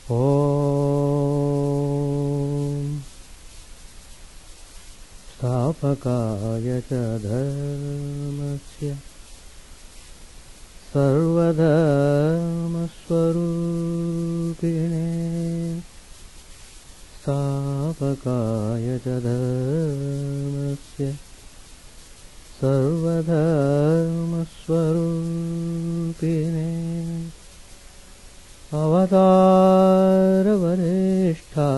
Om Stapakaya cha dharmasya Sarvadharma Swarupine Stapakaya cha dharmasya Sarvadharma Swarupine Avatara Varishtha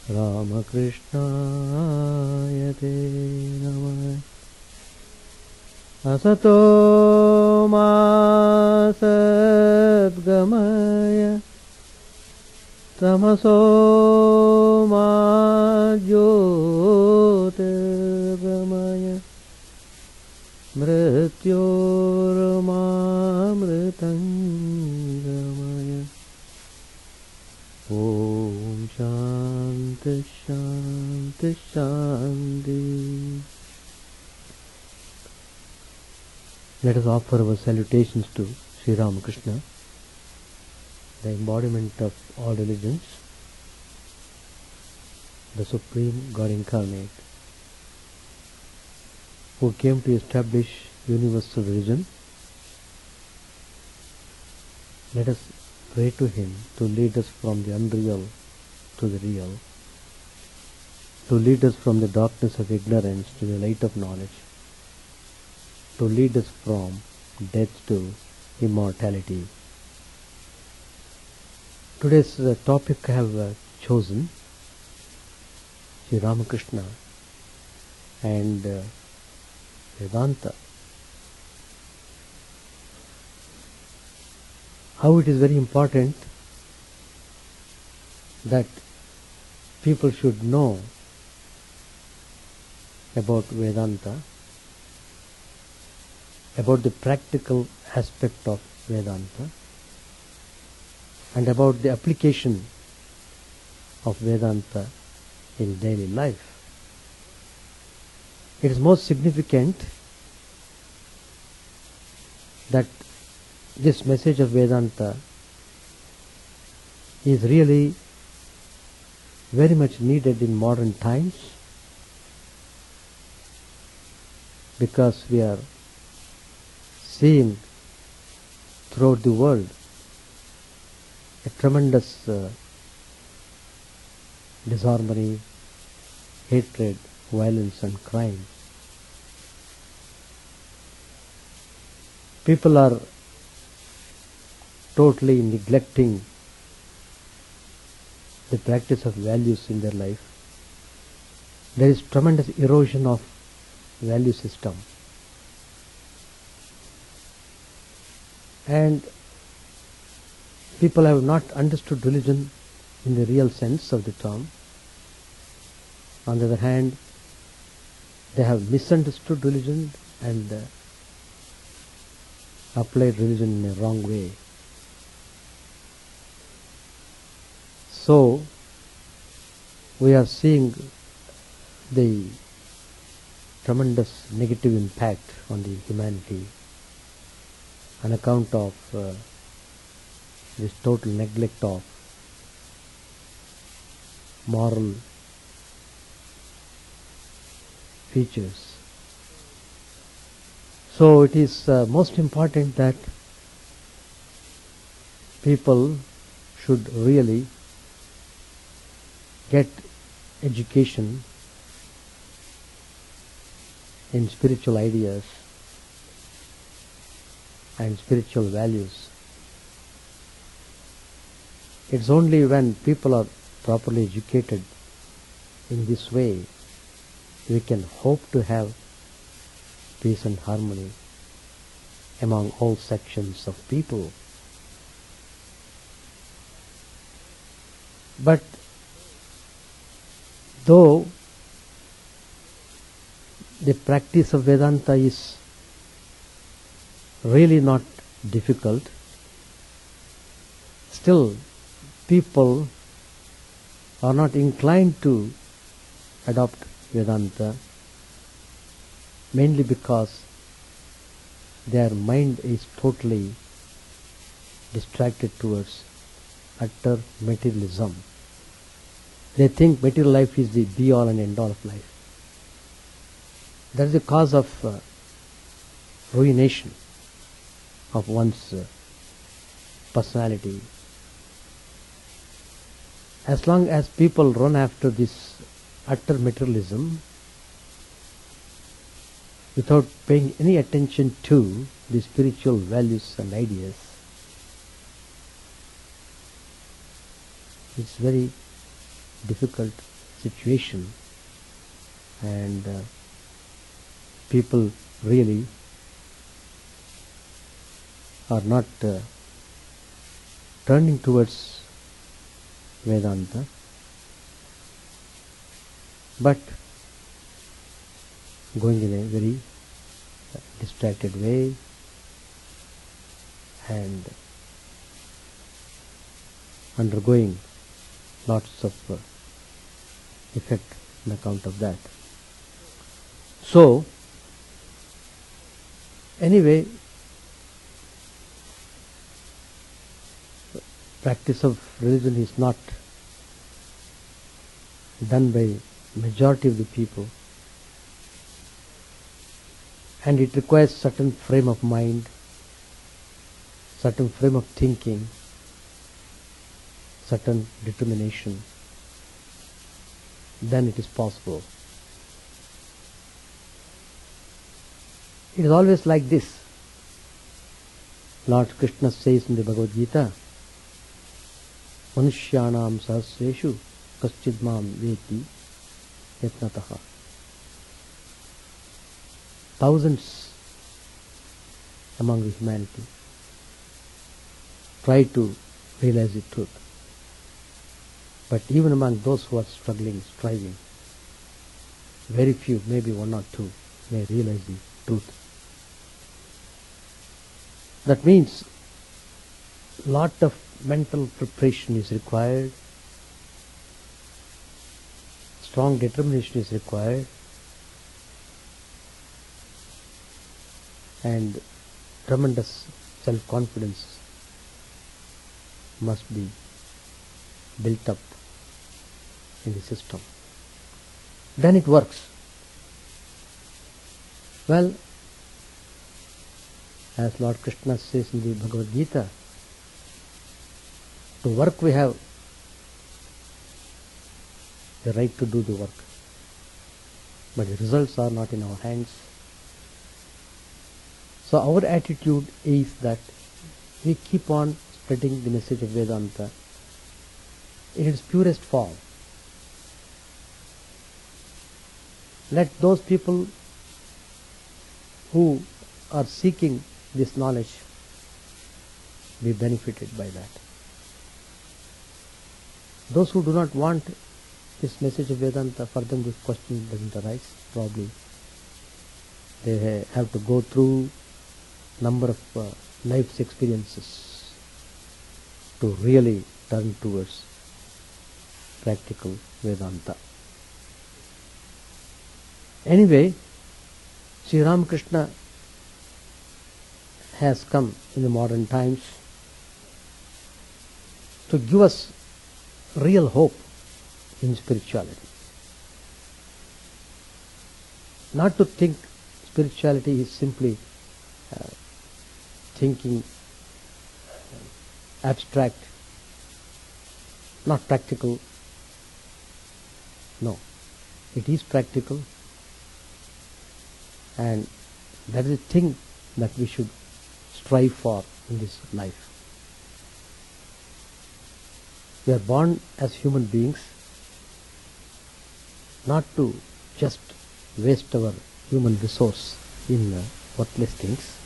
Ramakrishna Te Namah Asato Ma Sadgamaya Tamaso Ma Jyotirgamaya Mrityormamritangamaya Om Shanti Shanti Shanti. Let us offer our salutations to Sri Ramakrishna, the embodiment of all religions, the Supreme God Incarnate, who came to establish universal religion. Let us pray to Him to lead us from the unreal to the real, to lead us from the darkness of ignorance to the light of knowledge, to lead us from death to immortality. Today's topic I have chosen, Sri Ramakrishna and Vedanta. How it is very important that people should know about Vedanta, about the practical aspect of Vedanta, and about the application of Vedanta in daily life. It is most significant that this message of Vedanta is really very much needed in modern times, because we are seeing throughout the world a tremendous disharmony, hatred, violence and crime. People are totally neglecting the practice of values in their life. There is tremendous erosion of value system, and people have not understood religion in the real sense of the term. On the other hand, they have misunderstood religion and applied religion in a wrong way. So, we are seeing the tremendous negative impact on the humanity on account of this total neglect of moral features. So it is most important that people should really get education in spiritual ideas and spiritual values. It's only when people are properly educated in this way we can hope to have peace and harmony among all sections of people. But though the practice of Vedanta is really not difficult, still people are not inclined to adopt Vedanta, mainly because their mind is totally distracted towards utter materialism. They think material life is the be-all and end-all of life. That is the cause of ruination of one's personality. As long as people run after this utter materialism without paying any attention to the spiritual values and ideas, it's very difficult situation, and people really are not turning towards Vedanta, but going in a very distracted way and undergoing lots of effect on account of that. So, anyway, practice of religion is not done by majority of the people, and it requires certain frame of mind, certain frame of thinking, certain determination. Then it is possible. It is always like this. Lord Krishna says in the Bhagavad Gita, Manushyanam sahasreshu kaschidmam veti yatnataha. Thousands among the humanity try to realize the truth. But even among those who are struggling, striving, very few, maybe one or two, may realize the truth. That means lot of mental preparation is required, strong determination is required, and tremendous self-confidence must be built up in the system. Then it works. Well, as Lord Krishna says in the Bhagavad Gita, to work we have the right to do the work, but the results are not in our hands. So our attitude is that we keep on spreading the message of Vedanta in its purest form. Let those people who are seeking this knowledge be benefited by that. Those who do not want this message of Vedanta, for them this question doesn't arise. Probably they have to go through number of life's experiences to really turn towards practical Vedanta. Anyway, Sri Ramakrishna has come in the modern times to give us real hope in spirituality. Not to think spirituality is simply thinking abstract, not practical. No, it is practical, and that is the thing that we should strive for in this life. We are born as human beings not to just waste our human resource in worthless things,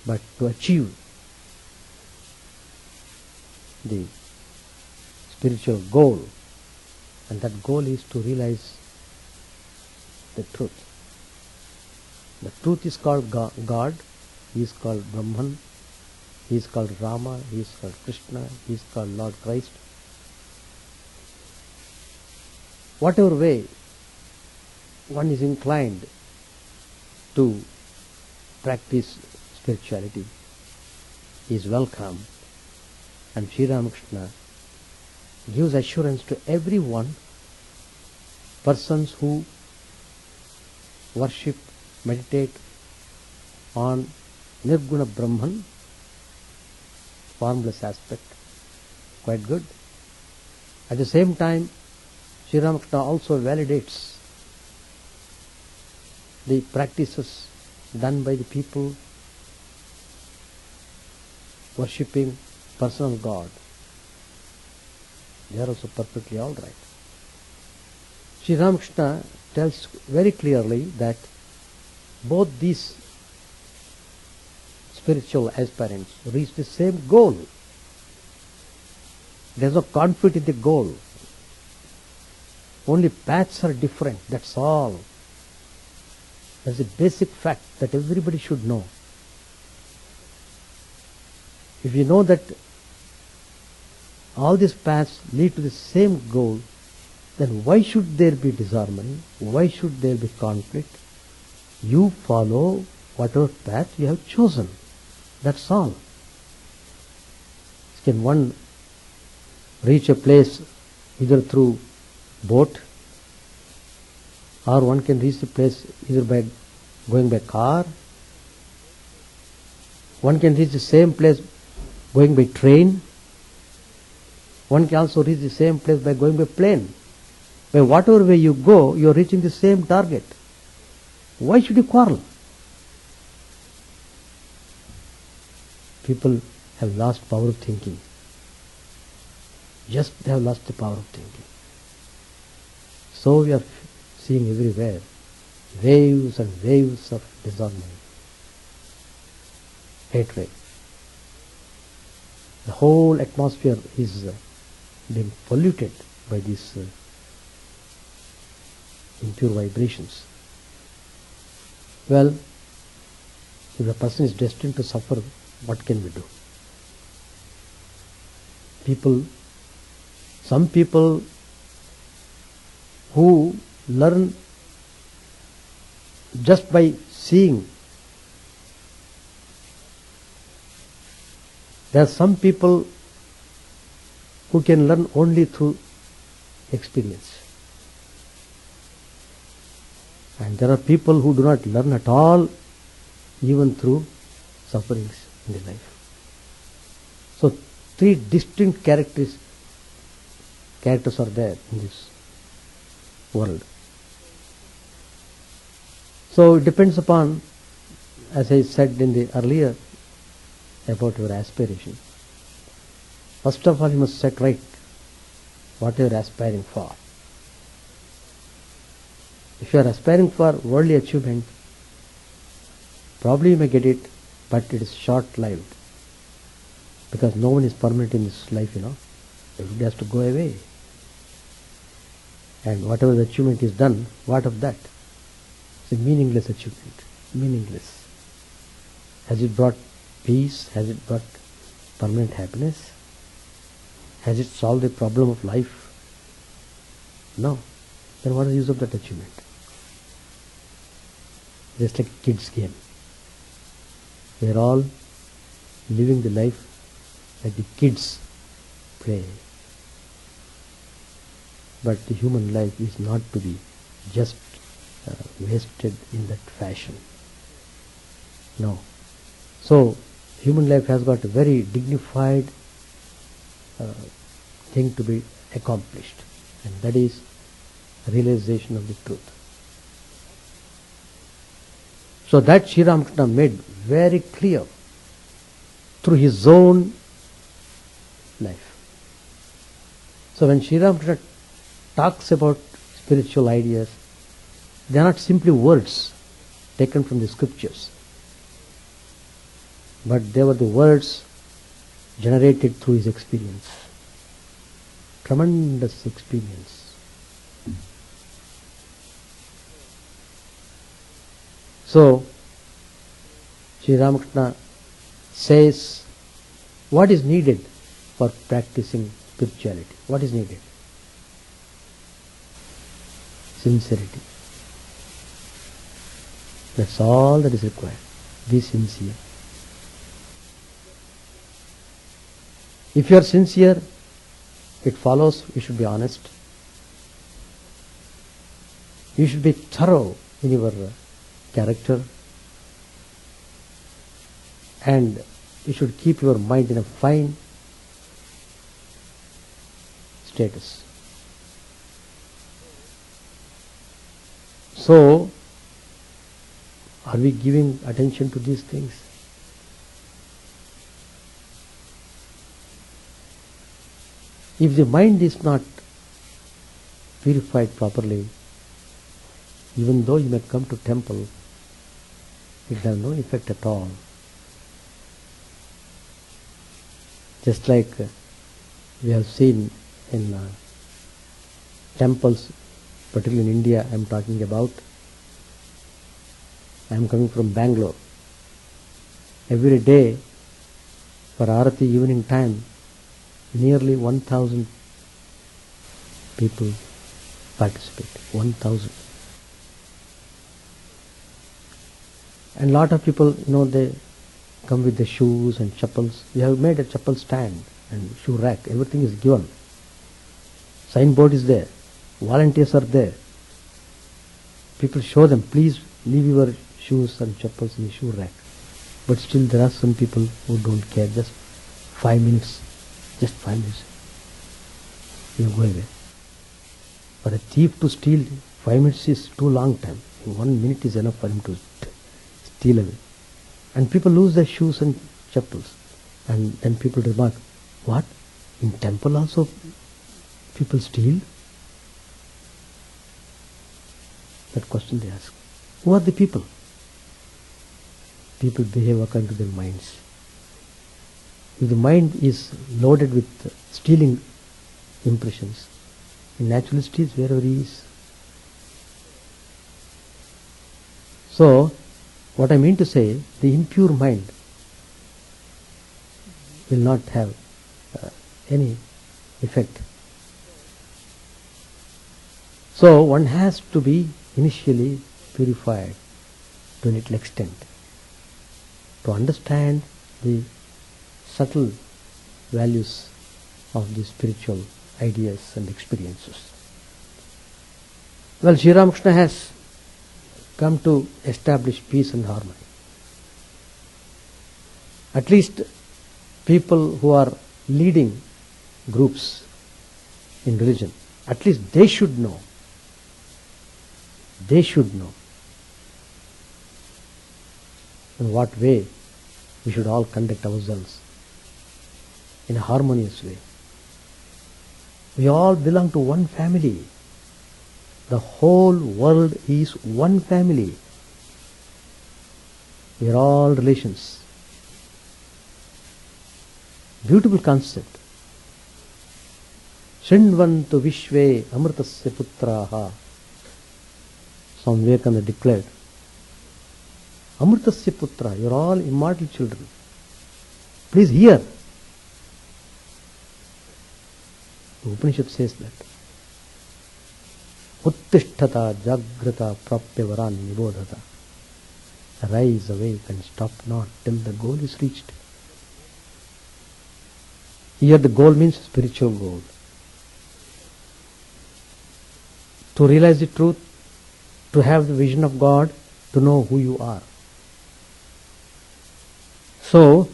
but to achieve the spiritual goal, and that goal is to realize the truth. The truth is called God, He is called Brahman, He is called Rama, He is called Krishna, He is called Lord Christ. Whatever way one is inclined to practice spirituality, is welcome, and Sri Ramakrishna gives assurance to everyone, persons who worship, meditate on Nirguna Brahman, formless aspect, quite good. At the same time, Sri Ramakrishna also validates the practices done by the people worshipping personal God. They are also perfectly all right. Sri Ramakrishna tells very clearly that both these spiritual aspirants reach the same goal. There is no conflict in the goal. Only paths are different, that's all. That's a basic fact that everybody should know. If you know that all these paths lead to the same goal, then why should there be disharmony? Why should there be conflict? You follow whatever path you have chosen. That's all. Can one reach a place either through boat, or one can reach the place either by going by car? One can reach the same place going by train. One can also reach the same place by going by plane. By whatever way you go, you are reaching the same target. Why should you quarrel? People have lost power of thinking. Just they have lost the power of thinking. So we are seeing everywhere waves and waves of disharmony, hatred. The whole atmosphere is being polluted by these impure vibrations. Well, if a person is destined to suffer, what can we do? Some people who learn just by seeing. There are some people who can learn only through experience. And there are people who do not learn at all, even through sufferings in their life. So, three distinct characters are there in this world. So, it depends upon, as I said in the earlier, about your aspiration. First of all, you must set right what you are aspiring for. If you are aspiring for worldly achievement, probably you may get it, but it is short-lived. Because no one is permanent in this life, Everybody has to go away. And whatever the achievement is done, what of that? It's a meaningless achievement. Meaningless. Has it brought peace? Has it brought permanent happiness? Has it solved the problem of life? No. Then what is the use of that achievement? Just like a kid's game. We are all living the life that the kids play. But the human life is not to be just wasted in that fashion. No. So, human life has got a very dignified thing to be accomplished, and that is realization of the truth. So that Sri Ramakrishna made very clear through his own life. So when Sri Ramakrishna talks about spiritual ideas, they are not simply words taken from the scriptures, but they were the words generated through his experience. Tremendous experience. So, Sri Ramakrishna says what is needed for practicing spirituality. What is needed? Sincerity. That's all that is required. Be sincere. If you are sincere, it follows you should be honest. You should be thorough in your character, and you should keep your mind in a fine status. So, are we giving attention to these things? If the mind is not purified properly, even though you may come to temple, it has no effect at all. Just like we have seen in temples, particularly in India, I am talking about. I am coming from Bangalore. Every day for Arati evening time, nearly 1,000 people participate. 1,000. And lot of people, they come with the shoes and chappals. We have made a chappal stand and shoe rack. Everything is given. Signboard is there. Volunteers are there. People show them, please leave your shoes and chappals in the shoe rack. But still there are some people who don't care. Just 5 minutes. Just 5 minutes. You go away. For a thief to steal, 5 minutes is too long time. 1 minute is enough for him to steal away. And people lose their shoes and chappals. And then people remark, what? In temple also people steal? That question they ask. Who are the people? People behave according to their minds. If the mind is loaded with stealing impressions, he naturally steals wherever he is. So, what I mean to say, the impure mind will not have any effect. So, one has to be initially purified to a little extent to understand the subtle values of the spiritual ideas and experiences. Well, Sri Ramakrishna has come to establish peace and harmony. At least people who are leading groups in religion, at least they should know. They should know in what way we should all conduct ourselves in a harmonious way. We all belong to one family. The whole world is one family. We are all relations. Beautiful concept. Shindvantu Vishve Amritasya Putraha. Swami Vivekananda declared, Amritasya Putra, you are all immortal children. Please hear. The Upanishad says that. Uttishtata Jagrata Prapya Varan Nibodhata. Rise, awake and stop not till the goal is reached. Here the goal means spiritual goal. To realize the truth, to have the vision of God, to know who you are. So,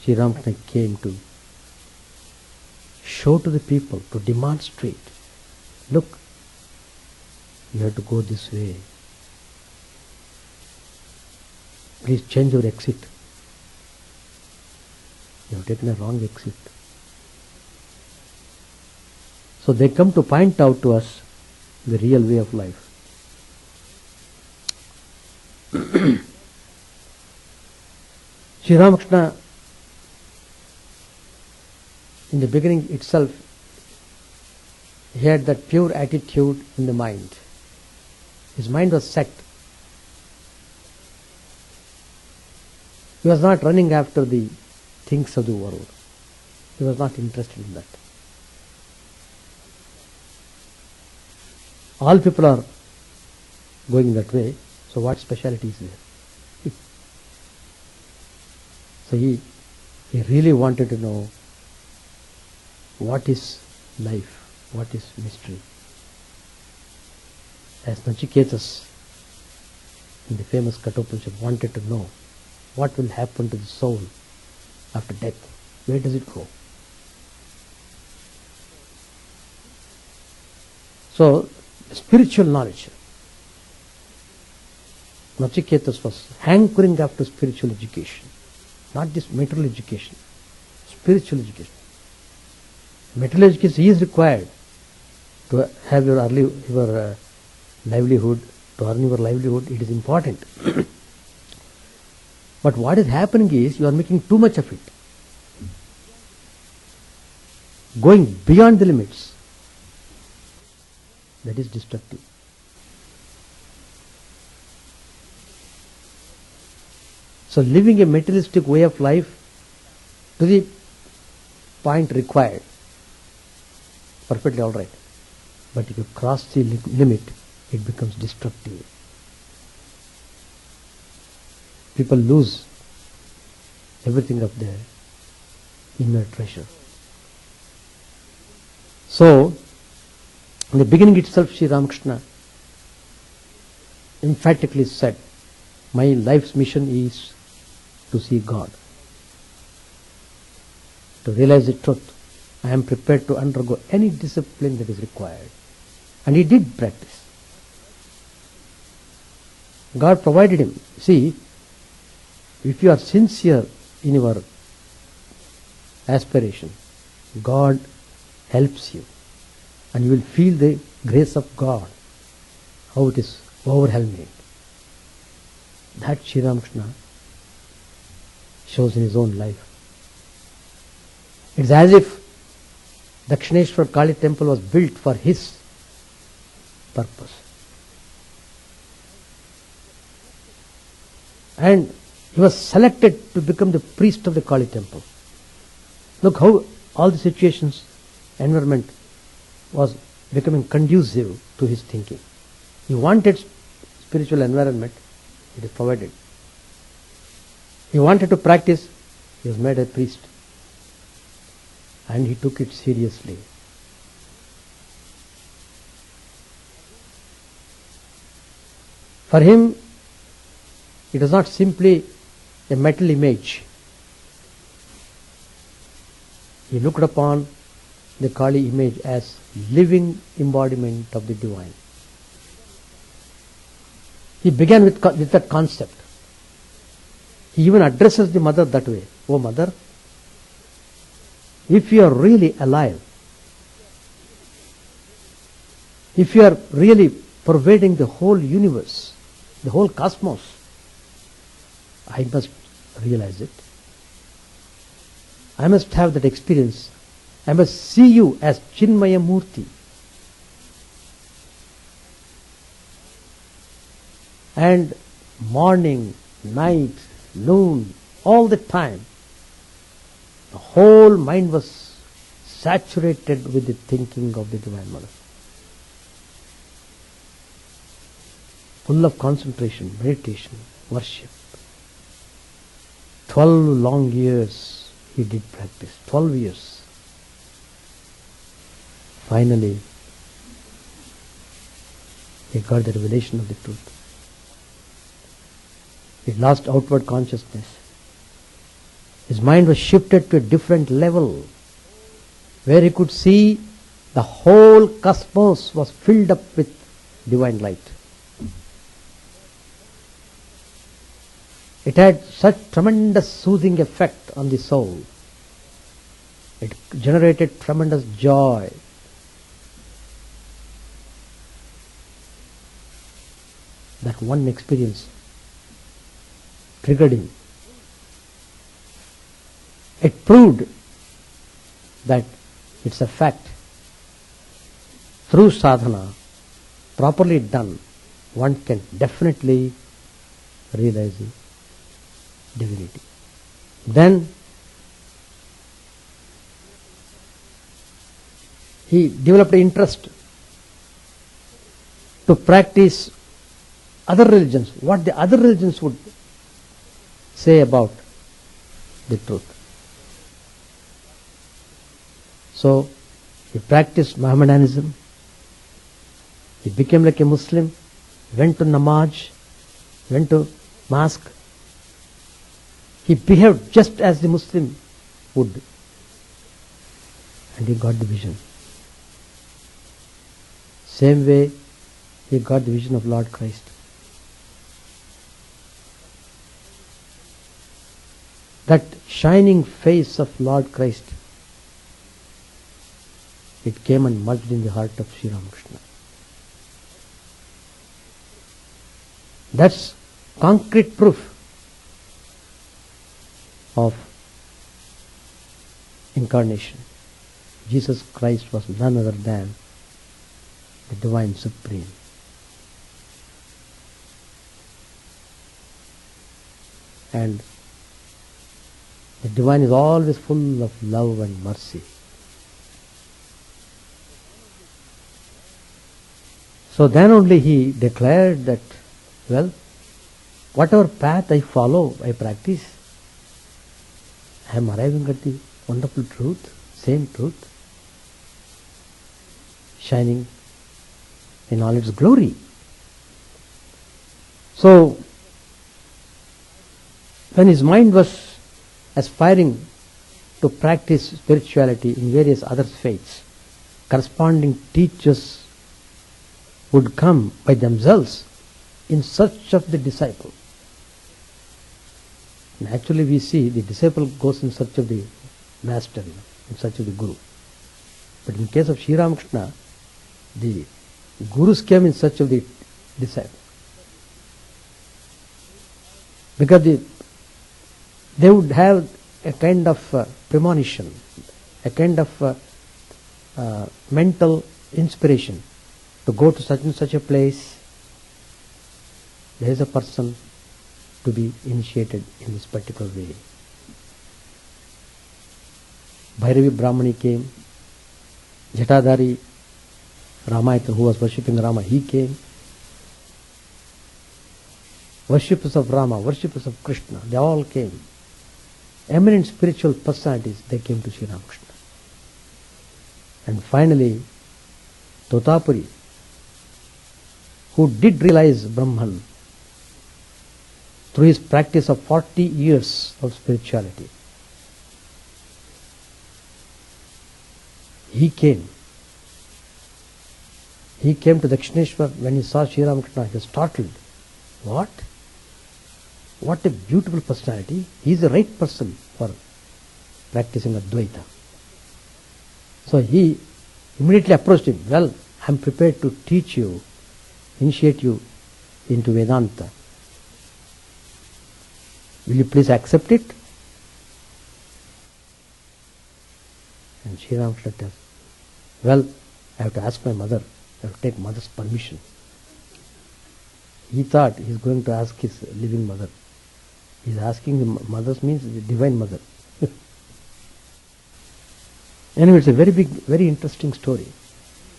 Sri Ramakrishna came to show to the people, to demonstrate, look, you have to go this way. Please change your exit. You have taken a wrong exit. So they come to point out to us the real way of life. Sri Ramakrishna, in the beginning itself, he had that pure attitude in the mind. His mind was set. He was not running after the things of the world. He was not interested in that. All people are going that way, so what speciality is there? So he He really wanted to know what is life, what is mystery. As Nachiketas in the famous Kathopanishad wanted to know what will happen to the soul after death, where does it go? So, spiritual knowledge. Nachiketas was hankering after spiritual education, not this material education, spiritual education. Material education is required to have your livelihood, to earn your livelihood. It is important. But what is happening is you are making too much of it, going beyond the limits. That is destructive. So living a materialistic way of life to the point required, perfectly all right. But if you cross the limit, it becomes destructive. People lose everything of their inner treasure. So, in the beginning itself, Sri Ramakrishna emphatically said, my life's mission is to see God, to realize the truth. I am prepared to undergo any discipline that is required. And he did practice. God provided him. See, if you are sincere in your aspiration, God helps you. And you will feel the grace of God, how it is overwhelming. That Sri Ramakrishna shows in his own life. It's as if Dakshineshwar Kali temple was built for his purpose. And he was selected to become the priest of the Kali temple. Look how all the situations, environment was becoming conducive to his thinking. He wanted spiritual environment, it is provided. He wanted to practice, he was made a priest. And he took it seriously. For him, it was not simply a metal image. He looked upon the Kali image as living embodiment of the divine. He began with that concept. He even addresses the mother that way. Oh mother, if you are really alive, if you are really pervading the whole universe, the whole cosmos, I must realize it. I must have that experience. I must see you as Chinmaya Murti. And morning, night, noon, all the time, the whole mind was saturated with the thinking of the Divine Mother. Full of concentration, meditation, worship. 12 long years he did practice. 12 years. Finally, he got the revelation of the truth. He lost outward consciousness. His mind was shifted to a different level, where he could see the whole cosmos was filled up with divine light. It had such tremendous soothing effect on the soul. It generated tremendous joy. That one experience triggered him. It proved that it's a fact. Through sadhana, properly done, one can definitely realize the divinity. Then he developed an interest to practice other religions, what the other religions would say about the truth. So he practiced Mohammedanism. He became like a Muslim, went to namaz, went to mosque. He behaved just as the Muslim would. And he got the vision. Same way he got the vision of Lord Christ. That shining face of Lord Christ, it came and merged in the heart of Sri Ramakrishna. That's concrete proof of incarnation. Jesus Christ was none other than the Divine Supreme. And the Divine is always full of love and mercy. So then only he declared that, well, whatever path I follow, I practice, I am arriving at the wonderful truth, same truth, shining in all its glory. So, when his mind was aspiring to practice spirituality in various other faiths, corresponding teachers would come by themselves in search of the disciple. Naturally, we see the disciple goes in search of the master, in search of the guru. But in case of Sri Ramakrishna, the gurus came in search of the disciple. Because they would have a kind of premonition, a kind of mental inspiration to go to such and such a place. There is a person to be initiated in this particular way. Bhairavi Brahmani came, Jatadhari Ramayitra, who was worshipping Rama, he came. Worshippers of Rama, worshippers of Krishna, they all came. Eminent spiritual personalities, they came to Sri Ramakrishna. And finally, Totapuri, who did realize Brahman through his practice of 40 years of spirituality, he came. He came to Dakshineshwar. When he saw Sri Ramakrishna, he was startled. What? What a beautiful personality. He is the right person for practicing Advaita. So he immediately approached him. Well, I am prepared to teach you, initiate you into Vedanta. Will you please accept it? And Sri Ramakrishna tells, well, I have to ask my mother. I have to take mother's permission. He thought he is going to ask his living mother. He is asking the mother's means the divine mother. Anyway, it's a very big, very interesting story.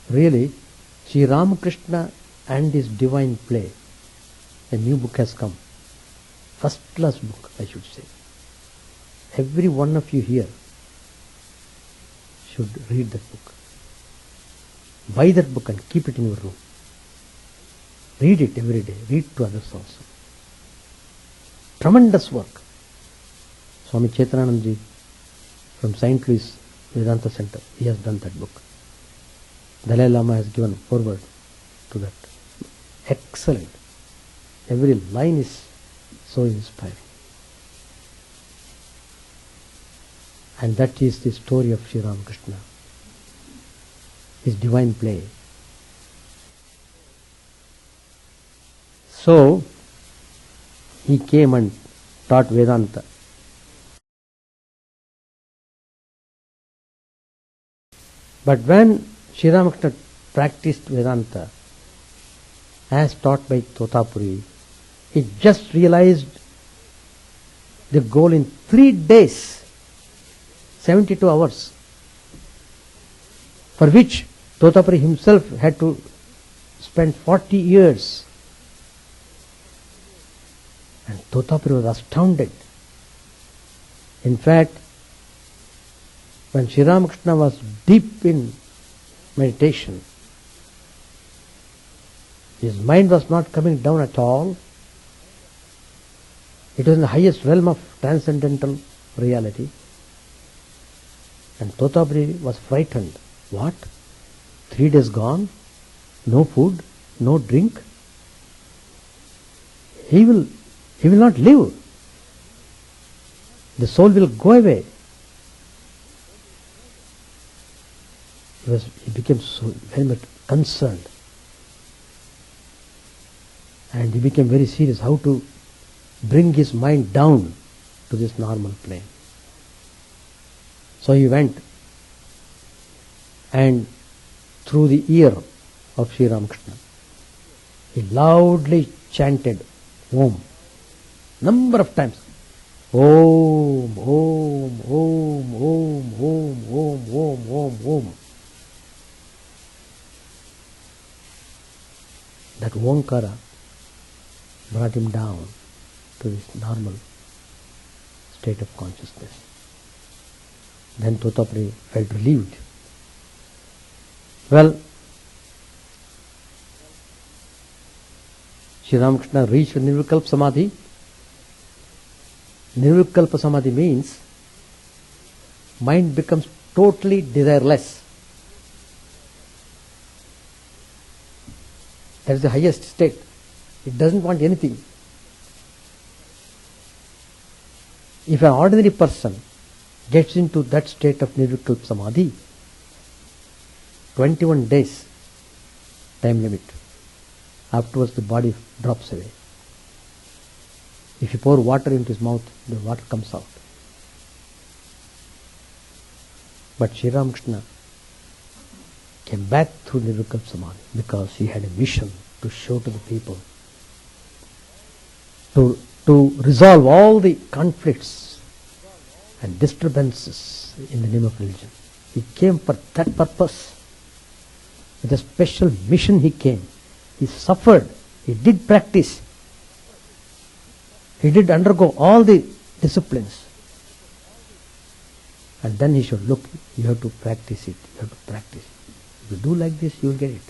Really, Sri Ramakrishna and his divine play. A new book has come. First class book, I should say. Every one of you here should read that book. Buy that book and keep it in your room. Read it every day. Read to others also. Tremendous work. Swami Chidananda from St. Louis Vedanta Center, he has done that book. Dalai Lama has given forward to that. Excellent. Every line is so inspiring. And that is the story of Sri Ramakrishna, his divine play. So, he came and taught Vedanta. But when Sri Ramakrishna practiced Vedanta, as taught by Totapuri, he just realized the goal in 3 days, 72 hours, for which Totapuri himself had to spend 40 years. And Totapuri was astounded. In fact, When Sri Ramakrishna was deep in meditation, his mind was not coming down at all. It was in the highest realm of transcendental reality. And Totabri was frightened. What? 3 days gone? No food? No drink? He will not live. The soul will go away. He became so very much concerned. And he became very serious how to bring his mind down to this normal plane. So he went, and through the ear of Sri Ramakrishna, he loudly chanted Om, number of times. Om, Om, Om, Om, Om, Om, Om, Om, Om. That Omkara brought him down to this normal state of consciousness. Then Totapri felt relieved. Well, Sri Ramakrishna reached Nirvikalpa Samadhi. Nirvikalpa Samadhi means mind becomes totally desireless. That is the highest state. It doesn't want anything. If an ordinary person gets into that state of Nirvikalpa Samadhi, 21 days time limit. Afterwards the body drops away. If you pour water into his mouth, the water comes out. But Sri Ramakrishna came back through Nirvikalpa Samadhi because he had a mission to show to the people, to resolve all the conflicts and disturbances in the name of religion. He came for that purpose. With a special mission he came. He suffered. He did practice. He did undergo all the disciplines. And then he should look, you have to practice it. You have to practice. If you do like this, you will get it.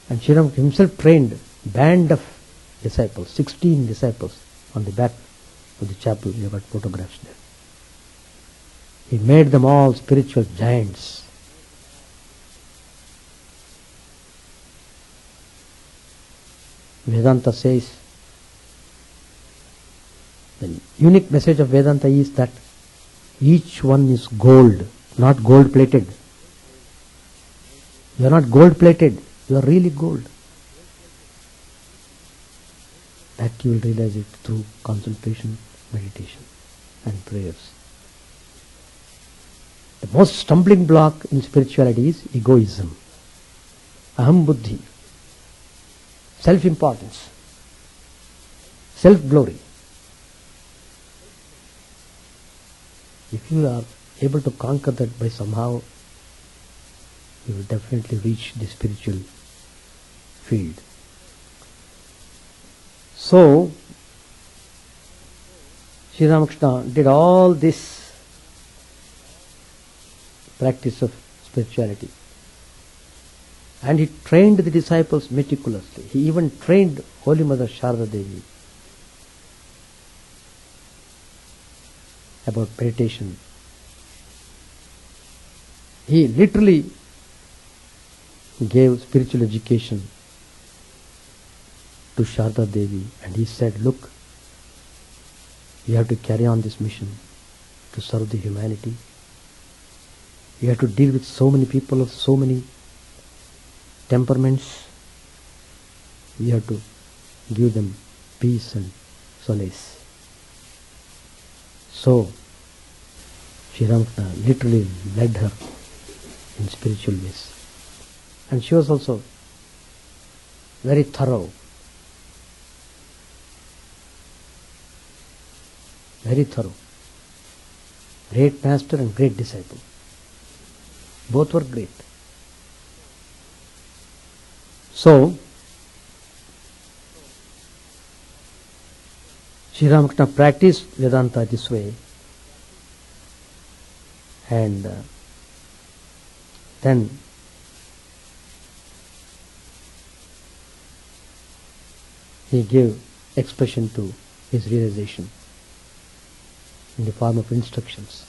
And Sri Ramakrishna himself trained a band of disciples, 16 disciples on the back of the chapel. You have got photographs there. He made them all spiritual giants. Vedanta says, the unique message of Vedanta is that each one is gold, not gold plated. You are not gold plated, you are really gold. That you will realize it through concentration, meditation and prayers. The most stumbling block in spirituality is egoism, aham buddhi, self-importance, self-glory. If you are able to conquer that by somehow, you will definitely reach the spiritual field. So, Sri Ramakrishna did all this practice of spirituality. And he trained the disciples meticulously. He even trained Holy Mother Sharda Devi about meditation. He literally gave spiritual education to Sharda Devi, and he said, look, you have to carry on this mission to serve the humanity. You have to deal with so many people of so many temperaments. You have to give them peace and solace. So, Sri Ramakrishna literally led her in spiritual ways. And she was also very thorough. Very thorough. Great master and great disciple. Both were great. So, Sri Ramakrishna practiced Vedanta this way, and then he gave expression to his realization in the form of instructions.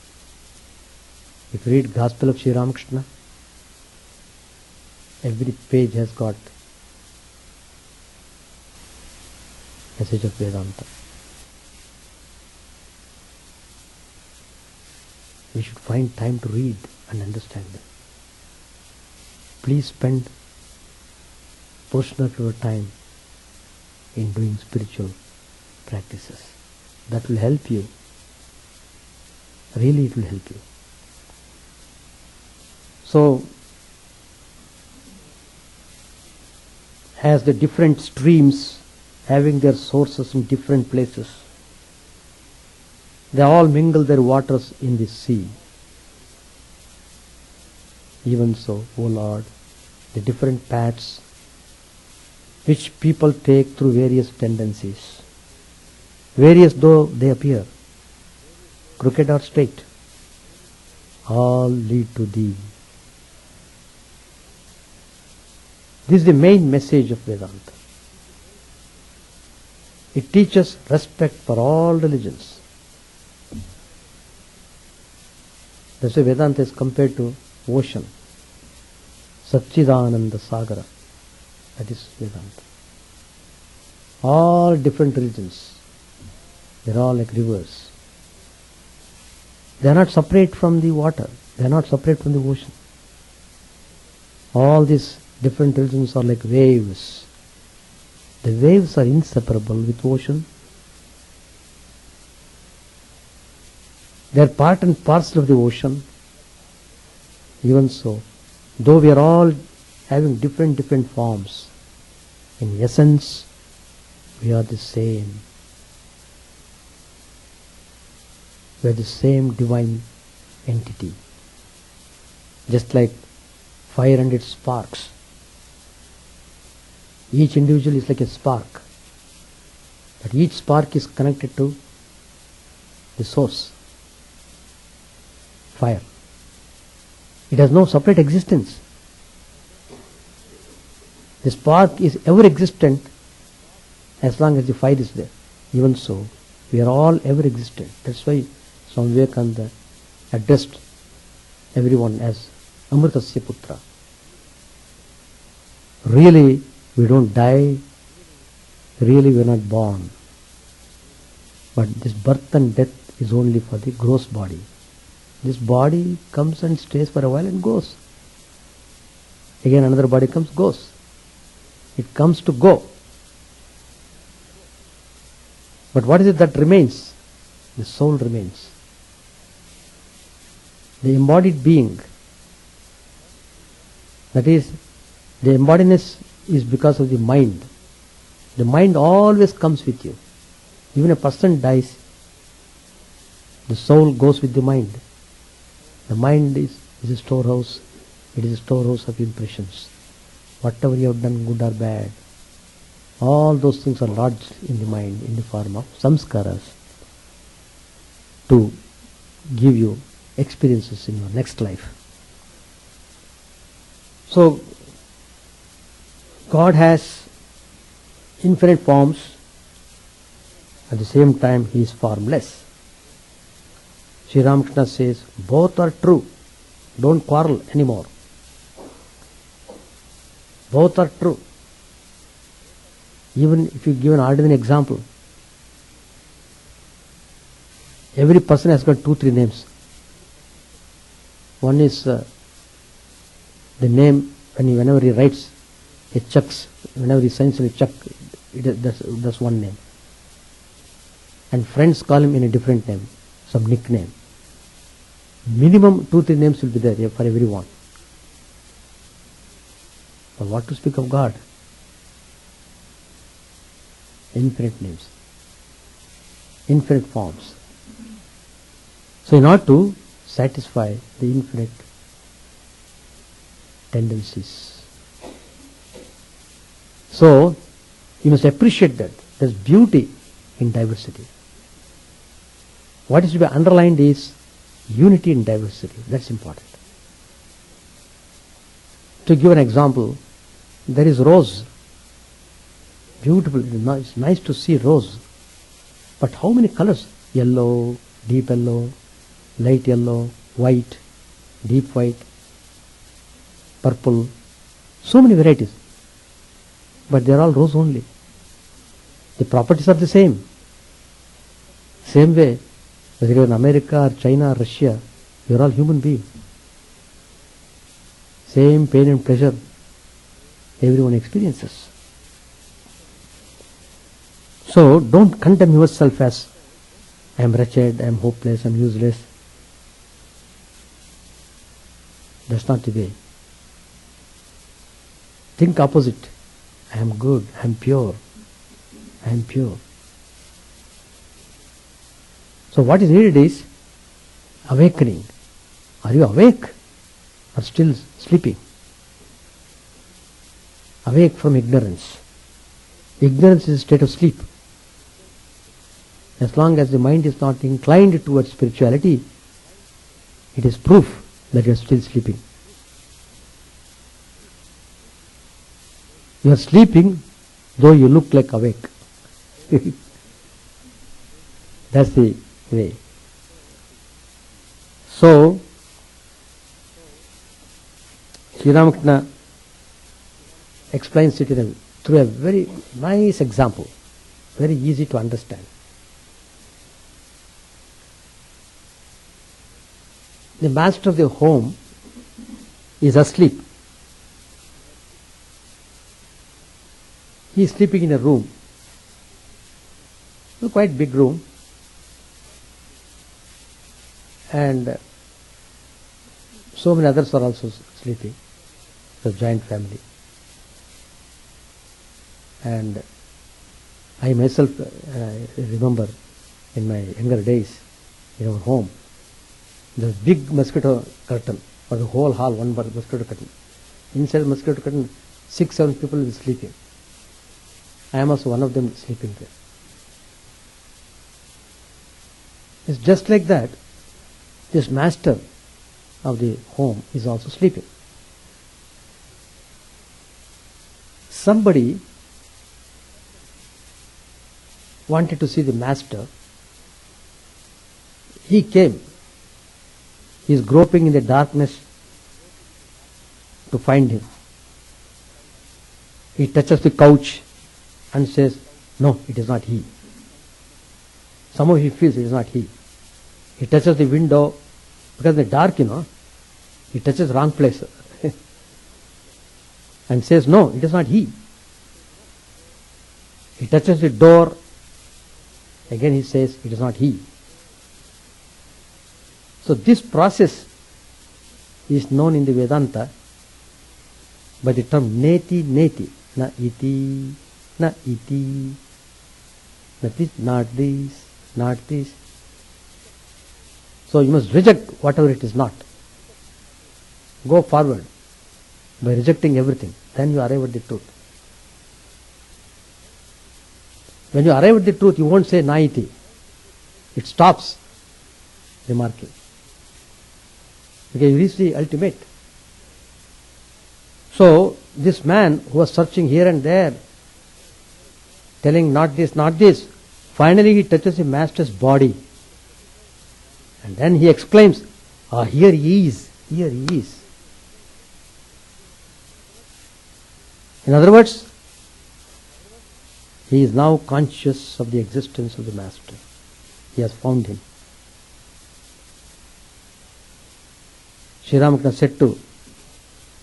If you read Gospel of Sri Ramakrishna, every page has got message of Vedanta. We should find time to read and understand them. Please spend a portion of your time in doing spiritual practices. That will help you. Really, it will help you. So, as the different streams having their sources in different places, they all mingle their waters in the sea. Even so, O Lord, the different paths which people take through various tendencies, various though they appear, crooked or straight, all lead to Thee. This is the main message of Vedanta. It teaches respect for all religions. That's why Vedanta is compared to ocean, Satchidananda Sagara. That is Vedanta. All different religions, they're all like rivers. They are not separate from the water. They are not separate from the ocean. All these different religions are like waves. The waves are inseparable with ocean. They are part and parcel of the ocean. Even so, though we are all having different forms, in essence, we are the same. We are the same divine entity. Just like fire and its sparks. Each individual is like a spark. But each spark is connected to the source, fire. It has no separate existence. The spark is ever existent as long as the fire is there. Even so, we are all ever existent. That's why Swami Vivekananda addressed everyone as Amritasya Putra. Really, we don't die. Really, we are not born. But this birth and death is only for the gross body. This body comes and stays for a while and goes. Again another body comes, goes. It comes to go. But what is it that remains? The soul remains. The embodied being. That is, the embodiedness is because of the mind. The mind always comes with you. Even a person dies, the soul goes with the mind. The mind is a storehouse. It is a storehouse of impressions. Whatever you have done, good or bad, all those things are lodged in the mind in the form of samskaras to give you experiences in your next life. So, God has infinite forms, at the same time He is formless. Sri Ramakrishna says, both are true. Don't quarrel anymore. Both are true. Even if you give an ordinary example, every person has got 2-3 names. One is the name whenever he writes a checks, whenever he signs in a check, that's one name. And friends call him in a different name, some nickname. Minimum 2-3 names will be there for everyone. But what to speak of God? Infinite names, infinite forms. So in order to satisfy the infinite tendencies, so you must appreciate that there's beauty in diversity. What is to be underlined is Unity in diversity, that's important. To give an example, there is rose. Beautiful, it's nice to see rose. But how many colors? Yellow, deep yellow, light yellow, white, deep white, purple. So many varieties. But they are all rose only. The properties are the same. Same way, whether you are in America or China or Russia, you are all human beings. Same pain and pleasure everyone experiences. So don't condemn yourself as I am wretched, I am hopeless, I am useless. That's not the way. Think opposite. I am good, I am pure, I am pure. So what is needed is awakening. Are you awake or still sleeping? Awake from ignorance. Ignorance is a state of sleep. As long as the mind is not inclined towards spirituality, it is proof that you are still sleeping. You are sleeping though you look like awake. That's the way. So, Sri Ramakrishna explains it through a very nice example, very easy to understand. The master of the home is asleep. He is sleeping in a room, a quite big room, and so many others are also sleeping. It's a giant family. And I myself remember in my younger days in our home, the big mosquito curtain for the whole hall, one mosquito curtain. Inside the mosquito curtain, 6-7 people will be sleeping. I am also one of them sleeping there. It's just like that. This master of the home is also sleeping. Somebody wanted to see the master. He came. He is groping in the darkness to find him. He touches the couch and says, no, it is not he. Somehow he feels it is not he. He touches the window, because in the dark, he touches the wrong place and says, no, it is not he. He touches the door, again he says, it is not he. So this process is known in the Vedanta by the term neti neti, na iti, na iti, not this, not this. So you must reject whatever it is not. Go forward by rejecting everything. Then you arrive at the truth. When you arrive at the truth, you won't say naiti. It stops remarking. Because you reach the ultimate. So this man who was searching here and there, telling not this, finally he touches the master's body. And then he exclaims, here he is, here he is. In other words, he is now conscious of the existence of the master. He has found him. Sri Ramakrishna said to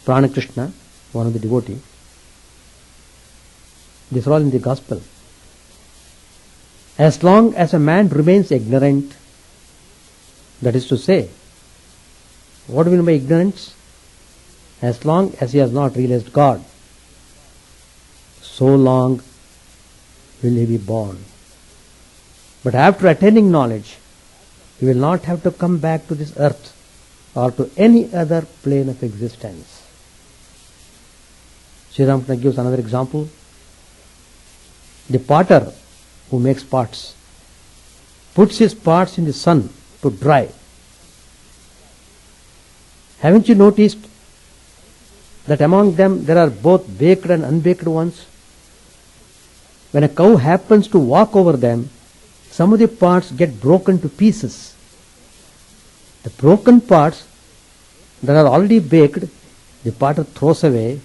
Ramakrishna, one of the devotees, this is all in the gospel. As long as a man remains ignorant, that is to say, what do we mean by ignorance? As long as he has not realized God, so long will he be born. But after attaining knowledge, he will not have to come back to this earth or to any other plane of existence. Sri Ramakrishna gives another example. The potter who makes pots puts his pots in the sun to dry. Haven't you noticed that among them there are both baked and unbaked ones? When a cow happens to walk over them, some of the parts get broken to pieces. The broken parts that are already baked, the potter throws away,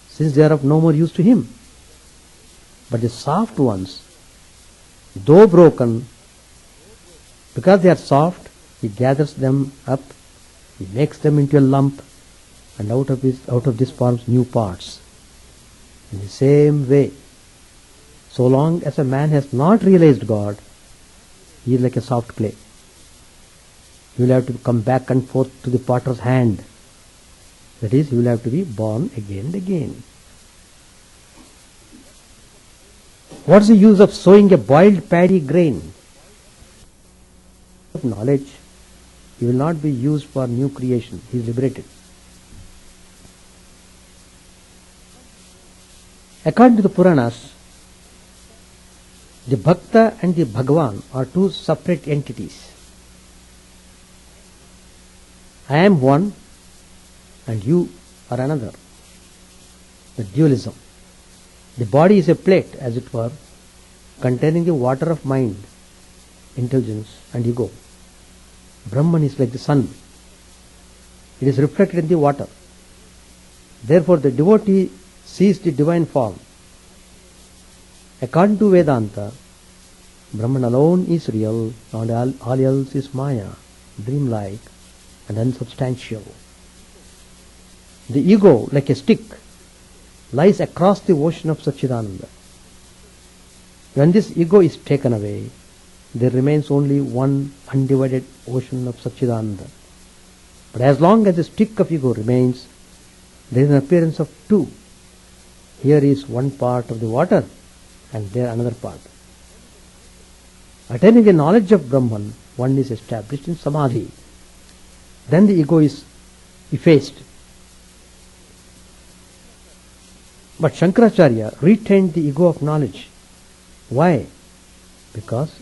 since they are of no more use to him. But the soft ones, though broken, because they are soft, he gathers them up, he makes them into a lump, and out of this forms new parts. In the same way, so long as a man has not realized God, he is like a soft clay. He will have to come back and forth to the potter's hand. That is, he will have to be born again and again. What is the use of sowing a boiled paddy grain? Of knowledge, he will not be used for new creation. He is liberated. According to the Puranas, the Bhakta and the Bhagavan are two separate entities. I am one and you are another. The dualism. The body is a plate, as it were, containing the water of mind, intelligence and ego. Brahman is like the sun. It is reflected in the water. Therefore the devotee sees the divine form. According to Vedanta, Brahman alone is real and all else is Maya, dreamlike and unsubstantial. The ego, like a stick, lies across the ocean of Chidananda. When this ego is taken away, there remains only one undivided ocean of Chidananda. But as long as the stick of ego remains, there is an appearance of two. Here is one part of the water and there another part. Attaining the knowledge of Brahman, one is established in Samadhi. Then the ego is effaced. But Shankaracharya retained the ego of knowledge. Why? Because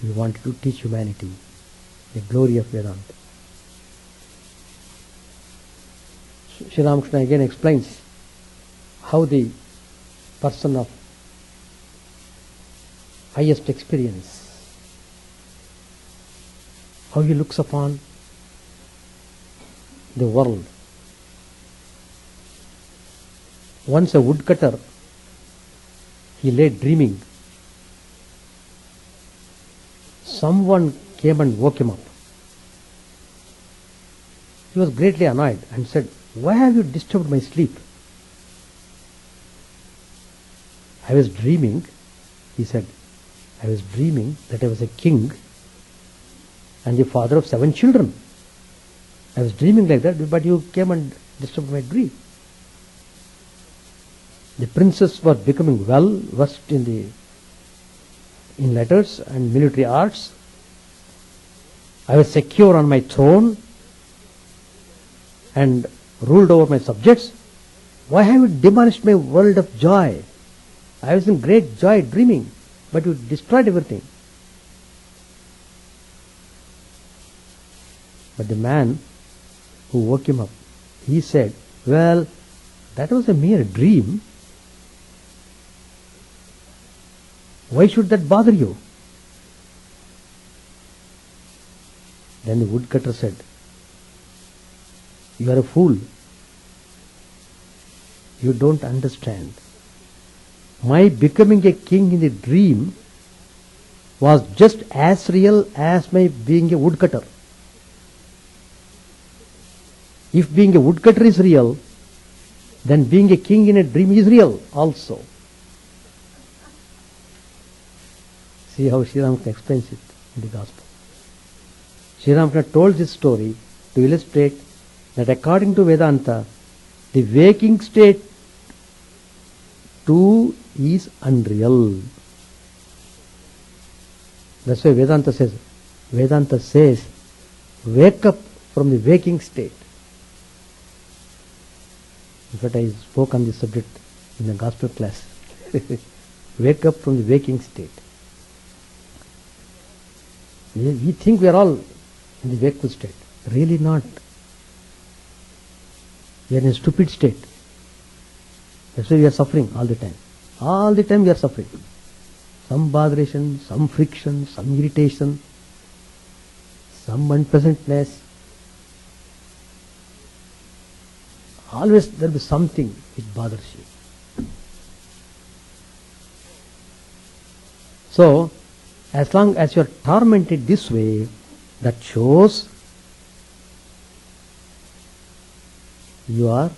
he wanted to teach humanity the glory of Vedanta. Sri Ramakrishna again explains how the person of highest experience, how he looks upon the world. Once a woodcutter, he lay dreaming. Someone came and woke him up. He was greatly annoyed and said, "Why have you disturbed my sleep?" "I was dreaming," he said. "I was dreaming that I was a king and the father of 7 children. I was dreaming like that, but you came and disturbed my dream." The princes were becoming well versed in letters and military arts. I was secure on my throne and ruled over my subjects. Why have you demolished my world of joy? I was in great joy dreaming, but you destroyed everything. But the man who woke him up, he said, "Well, that was a mere dream. Why should that bother you?" Then the woodcutter said, "You are a fool. You don't understand. My becoming a king in the dream was just as real as my being a woodcutter. If being a woodcutter is real, then being a king in a dream is real also." See how Sri Ramakrishna explains it in the Gospel. Sri Ramakrishna told this story to illustrate that according to Vedanta, the waking state too is unreal. That's why Vedanta says, wake up from the waking state. In fact, I spoke on this subject in the Gospel class. Wake up from the waking state. We think we are all in the wakeful state. Really not. We are in a stupid state. That's why we are suffering all the time. All the time we are suffering. Some botheration, some friction, some irritation, some unpleasantness. Always there will be something which bothers you. So, as long as you are tormented this way, that shows you are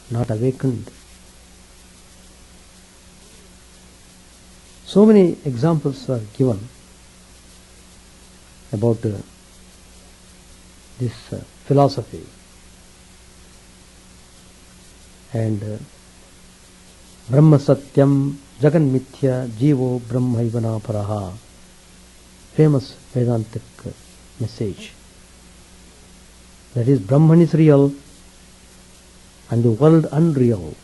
not awakened. So many examples are given about this philosophy. And Brahma Satyam Jagan Mithya Jivo Brahmaivana Paraha, famous Vedantic message. That is, Brahman is real and the world unreal.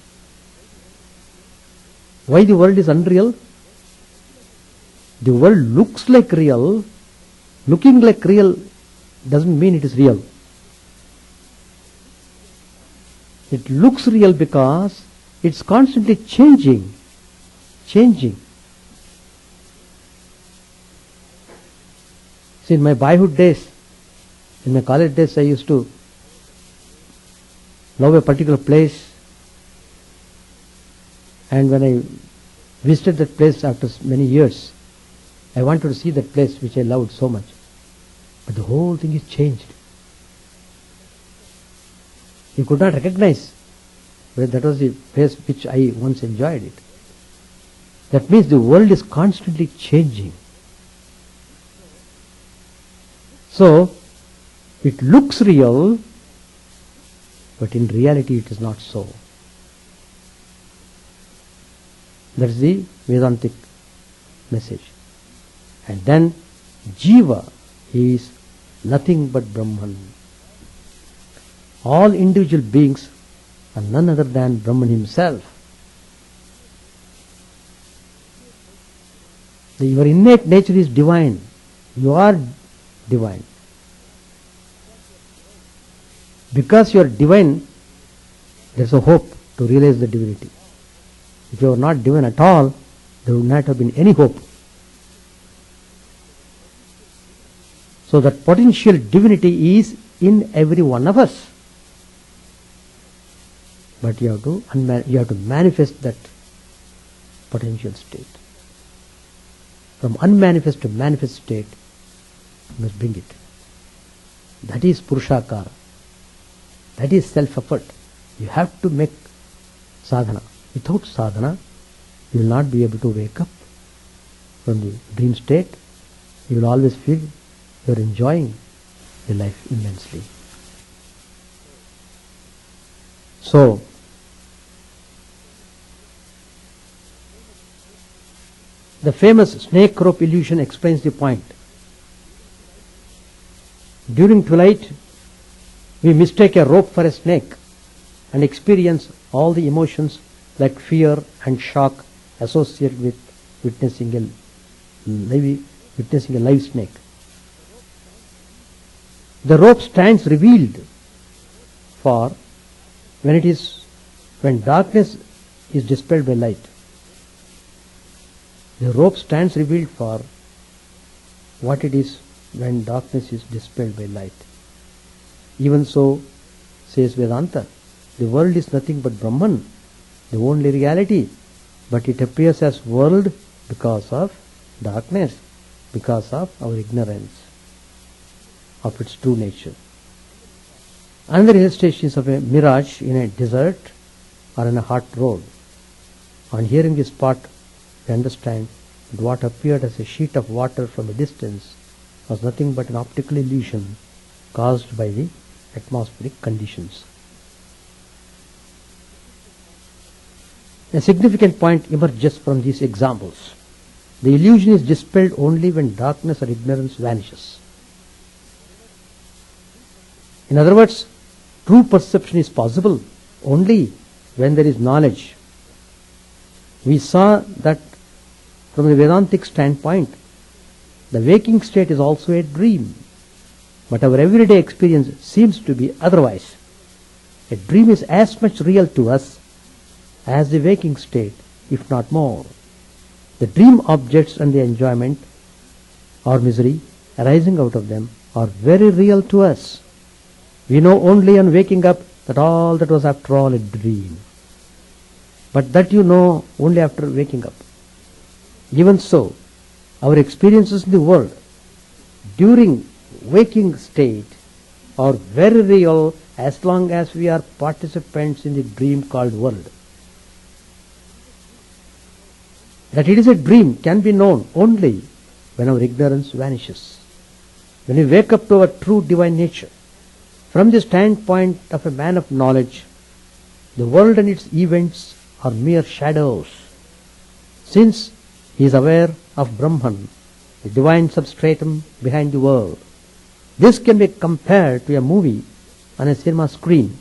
Why the world is unreal? The world looks like real. Looking like real doesn't mean it is real. It looks real because it's constantly changing. See, in my boyhood days, in my college days, I used to love a particular place, and when I visited that place after many years, I wanted to see that place which I loved so much. But the whole thing is changed. You could not recognize whether that was the place which I once enjoyed it. That means the world is constantly changing. So, it looks real, but in reality it is not so. That is the Vedantic message. And then Jiva is nothing but Brahman. All individual beings are none other than Brahman himself. Your innate nature is divine. You are divine. Because you are divine, there is a hope to realize the divinity. If you are not divine at all, there would not have been any hope. So that potential divinity is in every one of us. But you have to manifest that potential state. From unmanifest to manifest state, you must bring it. That is Purushakara. That is self-effort. You have to make sadhana. Without sadhana, you will not be able to wake up from the dream state. You will always feel you are enjoying your life immensely. So, the famous snake rope illusion explains the point. During twilight, we mistake a rope for a snake and experience all the emotions like fear and shock associated with witnessing a live snake. The rope stands revealed for when darkness is dispelled by light. The rope stands revealed for what it is when darkness is dispelled by light. Even so, says Vedanta, the world is nothing but Brahman, the only reality, but it appears as world because of darkness, because of our ignorance of its true nature. Another illustration is of a mirage in a desert or in a hot road. On hearing this part, we understand that what appeared as a sheet of water from a distance was nothing but an optical illusion caused by the atmospheric conditions. A significant point emerges from these examples. The illusion is dispelled only when darkness or ignorance vanishes. In other words, true perception is possible only when there is knowledge. We saw that from the Vedantic standpoint, the waking state is also a dream, but our everyday experience seems to be otherwise. A dream is as much real to us as the waking state, if not more. The dream objects and the enjoyment or misery arising out of them are very real to us. We know only on waking up that all that was after all a dream. But that you know only after waking up. Even so, our experiences in the world during waking state are very real as long as we are participants in the dream called world. That it is a dream can be known only when our ignorance vanishes. When we wake up to our true divine nature, from the standpoint of a man of knowledge, the world and its events are mere shadows. Since he is aware of Brahman, the divine substratum behind the world, this can be compared to a movie on a cinema screen.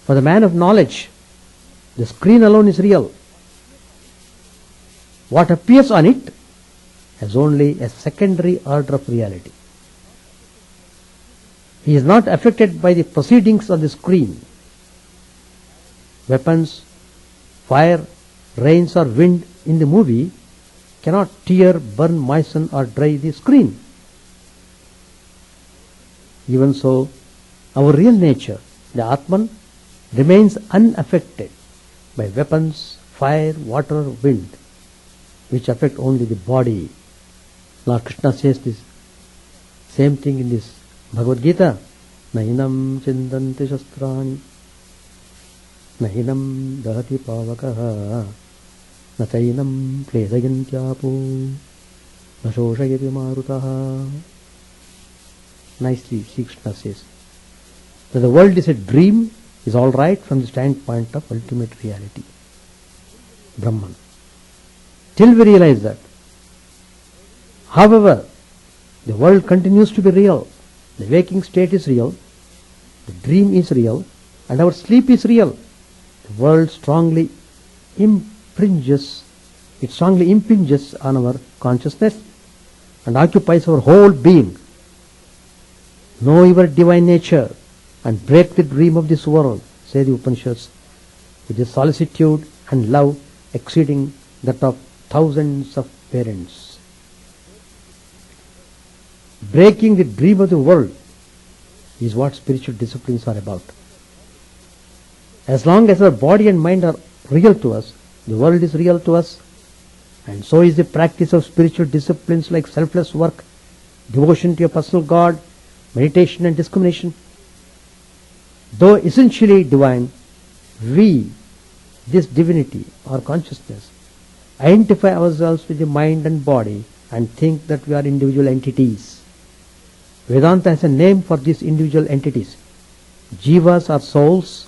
For the man of knowledge, the screen alone is real. What appears on it has only a secondary order of reality. He is not affected by the proceedings on the screen. Weapons, fire, rains or wind in the movie cannot tear, burn, moisten or dry the screen. Even so, our real nature, the Atman, remains unaffected by weapons, fire, water, wind, which affect only the body. Lord Krishna says this same thing in this Bhagavad Gita. Nahinam chindanti shastrani, nahinam dahati pavakaha, nachainam klesayantyapo, nashoshayati marutaha. Nicely, Sri Krishna says that the world is a dream is all right from the standpoint of ultimate reality, Brahman. Till we realize that. However, the world continues to be real. The waking state is real, the dream is real, and our sleep is real. The world strongly impinges on our consciousness and occupies our whole being. Know your divine nature and break the dream of this world, say the Upanishads, with a solicitude and love exceeding that of thousands of parents. Breaking the dream of the world is what spiritual disciplines are about. As long as our body and mind are real to us, the world is real to us, and so is the practice of spiritual disciplines like selfless work, devotion to your personal God, meditation and discrimination. Though essentially divine, we, this divinity or consciousness, identify ourselves with the mind and body and think that we are individual entities. Vedanta has a name for these individual entities. Jivas are souls.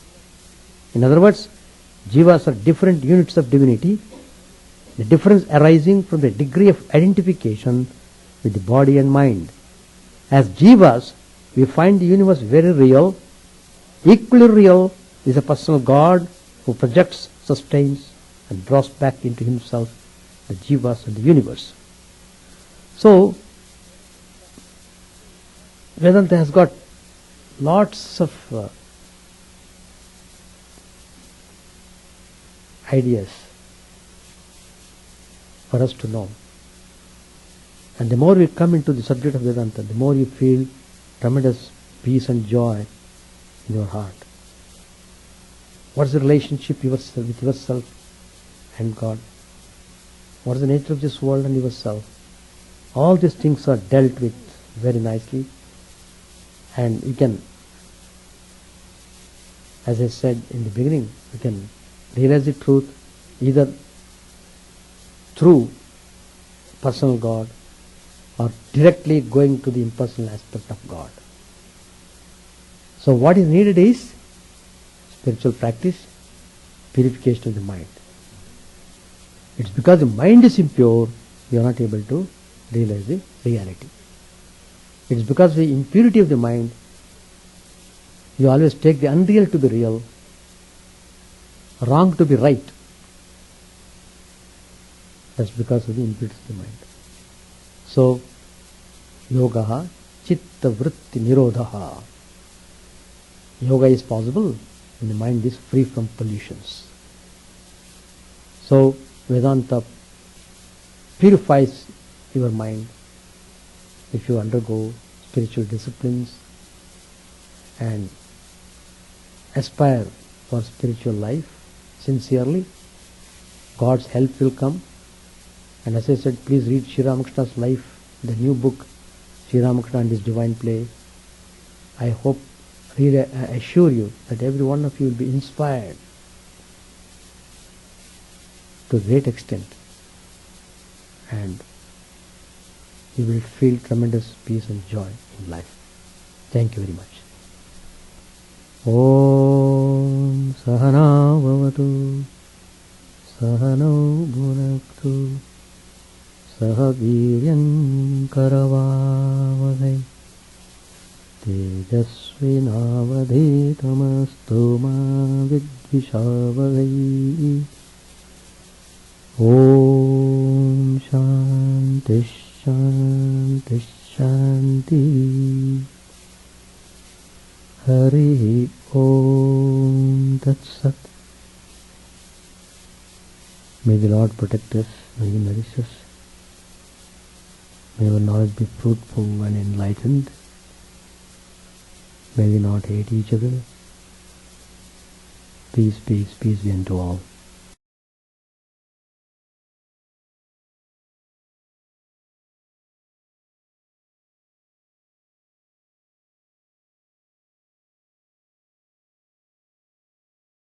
In other words, jivas are different units of divinity, the difference arising from the degree of identification with the body and mind. As jivas, we find the universe very real. Equally real is a personal God who projects, sustains, and draws back into himself the jivas and the universe. So, Vedanta has got lots of ideas for us to know. And the more we come into the subject of Vedanta, the more you feel tremendous peace and joy in your heart. What is the relationship with yourself and God? What is the nature of this world and yourself? All these things are dealt with very nicely, and you can, as I said in the beginning, you can realize the truth either through personal God or directly going to the impersonal aspect of God. So what is needed is spiritual practice, purification of the mind. It's because the mind is impure, we are not able to realize the reality. It's because of the impurity of the mind, you always take the unreal to be real, wrong to be right. That's because of the impurity of the mind. So, yogaha chitta vritti nirodhaha. Yoga is possible when the mind is free from pollutions. So Vedanta purifies your mind if you undergo spiritual disciplines and aspire for spiritual life sincerely. God's help will come. And as I said, please read Sri Ramakrishna's life, the new book, Sri Ramakrishna and his Divine Play. I hope, really, I assure you that every one of you will be inspired to a great extent, and you will feel tremendous peace and joy in life. Thank you very much. Om Sahana Bhavatu Sahano Bhunaktu Sahaviryam Karavavahai Tejasvinavadhetamastu ma vidvishavahai. Om Shanti Shanti Shanti. Hari Om Tat Sat. May the Lord protect us, may He nourish us, may our knowledge be fruitful and enlightened, may we not hate each other. Peace, peace, peace be unto all.